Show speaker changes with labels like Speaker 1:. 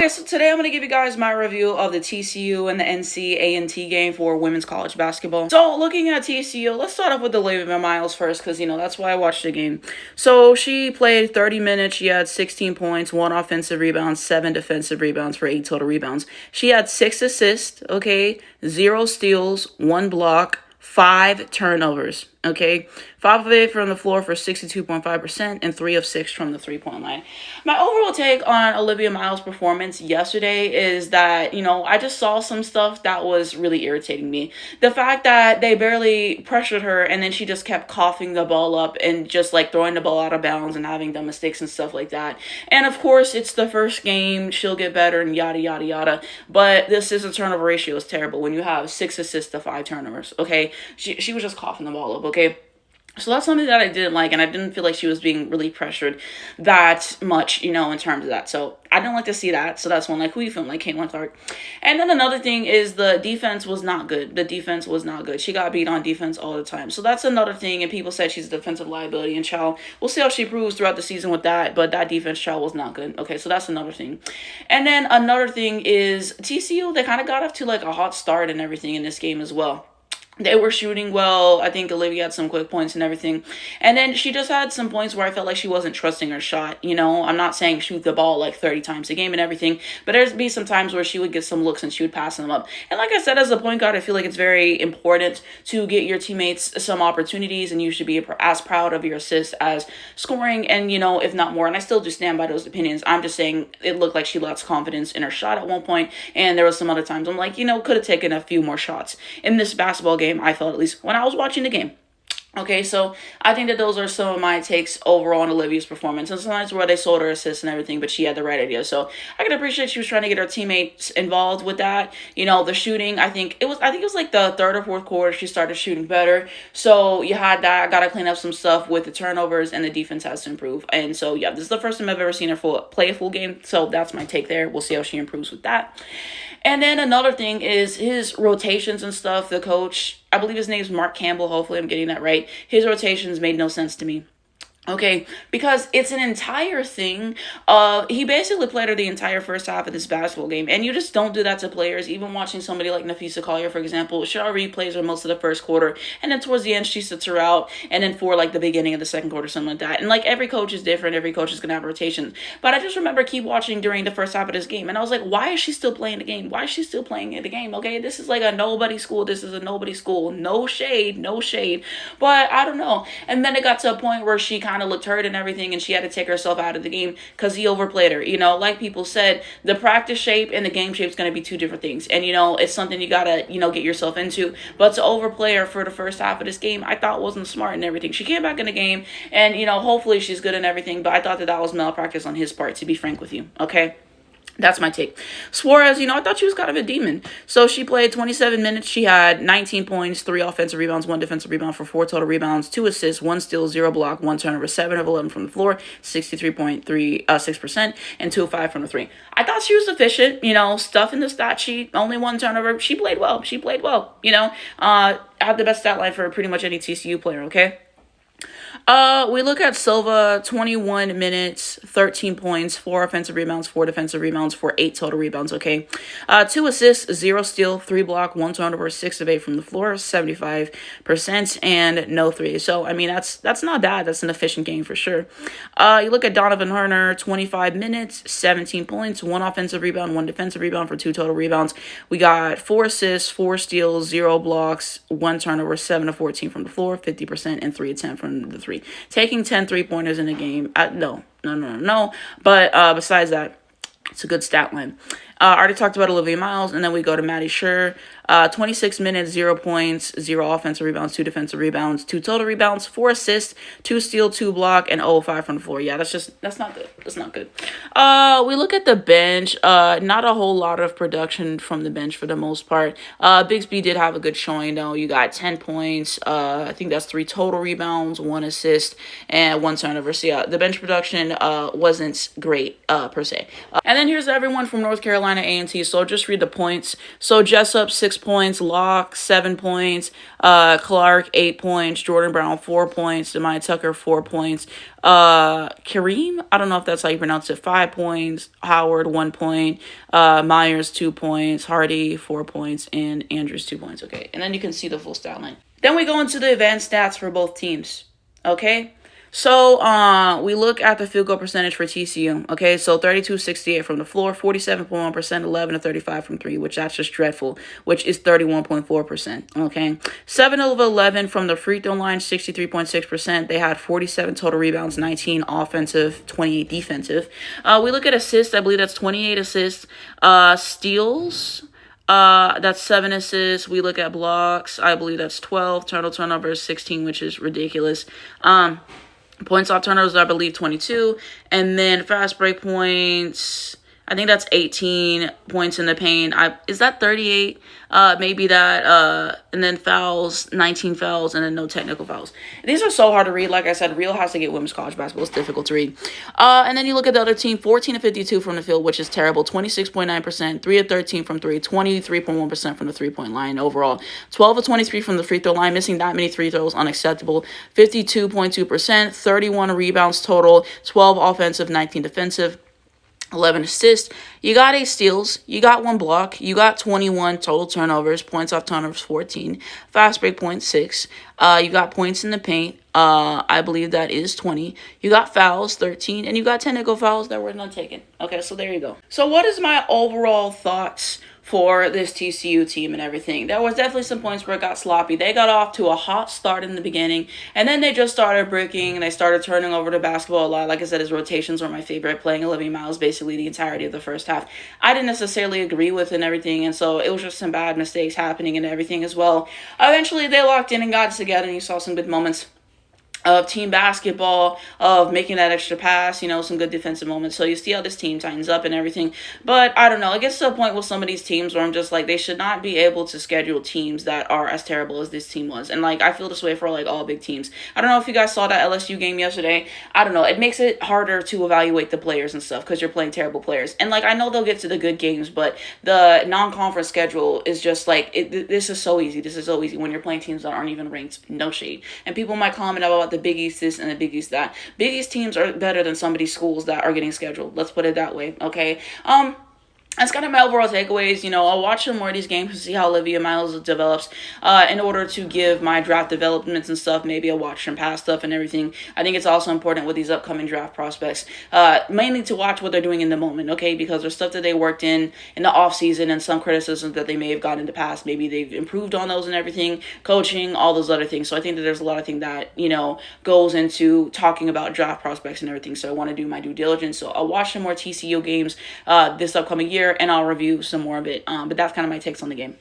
Speaker 1: Okay, so today I'm going to give you guys my review of the TCU and the NC-A&T game for women's college basketball. So looking at TCU, let's start off with the Olivia Miles first because, that's why I watched the game. So she played 30 minutes. She had 16 points, 1 offensive rebound, 7 defensive rebounds for 8 total rebounds. She had 6 assists, okay, 0 steals, 1 block, 5 turnovers, okay? 5 of 8 from the floor for 62.5% and 3 of 6 from the three-point line. My overall take on Olivia Miles' performance yesterday is that, I just saw some stuff that was really irritating me. The fact that they barely pressured her and then she just kept coughing the ball up and just like throwing the ball out of bounds and having dumb mistakes and stuff like that. And of course, it's the first game, she'll get better and yada, yada, yada. But this is a turnover ratio is terrible when you have 6 assists to 5 turnovers, okay? She was just coughing the ball up, okay? So that's something that I didn't like, and I didn't feel like she was being really pressured that much, in terms of that. So I didn't like to see that. So that's one, like, who you feeling like, Caitlin Clark. And then another thing is the defense was not good. The defense was not good. She got beat on defense all the time. So that's another thing, and people said she's a defensive liability, and child, we'll see how she proves throughout the season with that, but that defense, child, was not good. Okay, so that's another thing. And then another thing is TCU, they kind of got off to, like, a hot start and everything in this game as well. They were shooting well. I think Olivia had some quick points and everything. And then she just had some points where I felt like she wasn't trusting her shot. I'm not saying shoot the ball like 30 times a game and everything, but there'd be some times where she would get some looks and she would pass them up. And like I said, as a point guard, I feel like it's very important to get your teammates some opportunities, and you should be as proud of your assists as scoring and, if not more. And I still do stand by those opinions. I'm just saying it looked like she lost confidence in her shot at one point, and there was some other times I'm like, could have taken a few more shots. In this basketball game, I felt, at least when I was watching the game. Okay, so I think that those are some of my takes overall on Olivia's performance. And sometimes where they sold her assists and everything, but she had the right idea. So I can appreciate she was trying to get her teammates involved with that. The shooting, I think it was like the third or fourth quarter she started shooting better. So you had that. Got to clean up some stuff with the turnovers, and the defense has to improve. And so yeah, this is the first time I've ever seen her play a full game. So that's my take there. We'll see how she improves with that. And then another thing is his rotations and stuff. The coach, I believe his name's Mark Campbell. Hopefully I'm getting that right. His rotations made no sense to me. Okay, because it's an entire thing. He basically played her the entire first half of this basketball game, and you just don't do that to players. Even watching somebody like Nafisa Collier, for example, she already plays her most of the first quarter, and then towards the end she sits her out, and then for like the beginning of the second quarter, something like that. And like every coach is different, every coach is gonna have rotations. But I just remember keep watching during the first half of this game, and I was like, why is she still playing the game? Why is she still playing the game? Okay, this is like a nobody school. This is a nobody school. No shade, no shade. But I don't know. And then it got to a point where she kind of looked hurt and everything, and she had to take herself out of the game because he overplayed her. Like people said, the practice shape and the game shape is going to be two different things, and it's something you gotta get yourself into. But to overplay her for the first half of this game, I thought wasn't smart and everything. She came back in the game, and hopefully she's good and everything, but I thought that was malpractice on his part, to be frank with you. Okay, that's my take. Suarez, I thought she was kind of a demon. So she played 27 minutes. She had 19 points, 3 offensive rebounds, 1 defensive rebound for 4 total rebounds, 2 assists, 1 steal, 0 block, 1 turnover, 7 of 11 from the floor, 63.36%, and 2 of 5 from the 3. I thought she was efficient, stuff in the stat sheet, only 1 turnover. She played well. Had the best stat line for pretty much any TCU player, okay? We look at Silva, 21 minutes, 13 points, 4 offensive rebounds, 4 defensive rebounds for 8 total rebounds, okay? 2 assists, 0 steal, 3 block, 1 turnover, 6 of 8 from the floor, 75%, and no 3. So, that's not bad. That's an efficient game for sure. You look at Donovan Herner, 25 minutes, 17 points, 1 offensive rebound, 1 defensive rebound for 2 total rebounds. We got 4 assists, 4 steals, 0 blocks, 1 turnover, 7 of 14 from the floor, 50%, and 3 of 10 from the 3. Taking 10 3-pointers in a game, no. But besides that, it's a good stat line. I already talked about Olivia Miles, and then we go to Maddie Scher. 26 minutes, 0 points, 0 offensive rebounds, 2 defensive rebounds, 2 total rebounds, 4 assists, 2 steal, 2 block, and 0 5 from the floor. Yeah, that's not good. That's not good. We look at the bench. Not a whole lot of production from the bench for the most part. Bigsby did have a good showing, though. You got 10 points. I think that's 3 total rebounds, 1 assist, and 1 turnover. So, yeah, the bench production wasn't great, per se. And And then here's everyone from North Carolina A&T. So just read the points. So Jessup 6 points, Locke 7 points, Clark 8 points, Jordan Brown 4 points, Demai Tucker 4 points, Kareem, I don't know if that's how you pronounce it, 5 points, Howard 1 point, Myers 2 points, Hardy 4 points, and Andrews 2 points. Okay, and then you can see the full stat line. Then we go into the advanced stats for both teams. Okay. So we look at the field goal percentage for TCU. Okay, so 32-68 from the floor, 47.1%, 11 to 35 from three, which that's just dreadful, which is 31.4%. Okay, 7 of 11 from the free throw line, 63.6%. They had 47 total rebounds, 19 offensive, 28 defensive. We look at assists. I believe that's 28 assists. Steals. That's 7 assists. We look at blocks. I believe that's 12. Total turnovers 16, which is ridiculous. Points off turnovers, I believe 22. And then fast break points, I think that's 18 points in the paint. Is that 38? Maybe that. And then fouls, 19 fouls, and then no technical fouls. These are so hard to read. Like I said, Real has to get women's college basketball. It's difficult to read. And then you look at the other team, 14 to 52 from the field, which is terrible. 26.9%, 3 of 13 from three, 23.1% from the 3-point line overall. 12 of 23 from the free throw line, missing that many free throws, unacceptable. 52.2%, 31 rebounds total, 12 offensive, 19 defensive. 11 assists. You got 8 steals. You got 1 block. You got 21 total turnovers. Points off turnovers 14. Fast break points 6. You got points in the paint. I believe that is 20. You got fouls 13, and you got technical fouls that were not taken. Okay, so there you go. So what is my overall thoughts for this TCU team and everything? There was definitely some points where it got sloppy. They got off to a hot start in the beginning, and then they just started bricking, and they started turning over the basketball a lot. Like I said, his rotations were my favorite, playing Olivia Miles basically the entirety of the first half. I didn't necessarily agree with and everything, and so it was just some bad mistakes happening and everything as well. Eventually, they locked in and got it together, and you saw some good moments of team basketball, of making that extra pass, some good defensive moments. So you see how this team tightens up and everything. But I don't know. It gets to a point with some of these teams where I'm just like, they should not be able to schedule teams that are as terrible as this team was. And I feel this way for all big teams. I don't know if you guys saw that LSU game yesterday. I don't know. It makes it harder to evaluate the players and stuff because you're playing terrible players. And I know they'll get to the good games, but the non-conference schedule is just this is so easy. This is so easy when you're playing teams that aren't even ranked. No shade. And people might comment about the Big East this and the Big East that. Big East teams are better than some of these schools that are getting scheduled. Let's put it that way, okay? That's kind of my overall takeaways. I'll watch some more of these games to see how Olivia Miles develops in order to give my draft developments and stuff. Maybe I'll watch some past stuff and everything. I think it's also important with these upcoming draft prospects, mainly to watch what they're doing in the moment, okay? Because there's stuff that they worked in the offseason and some criticisms that they may have gotten in the past. Maybe they've improved on those and everything, coaching, all those other things. So I think that there's a lot of things that, goes into talking about draft prospects and everything. So I want to do my due diligence. So I'll watch some more TCU games this upcoming year, and I'll review some more of it. But that's kind of my takes on the game.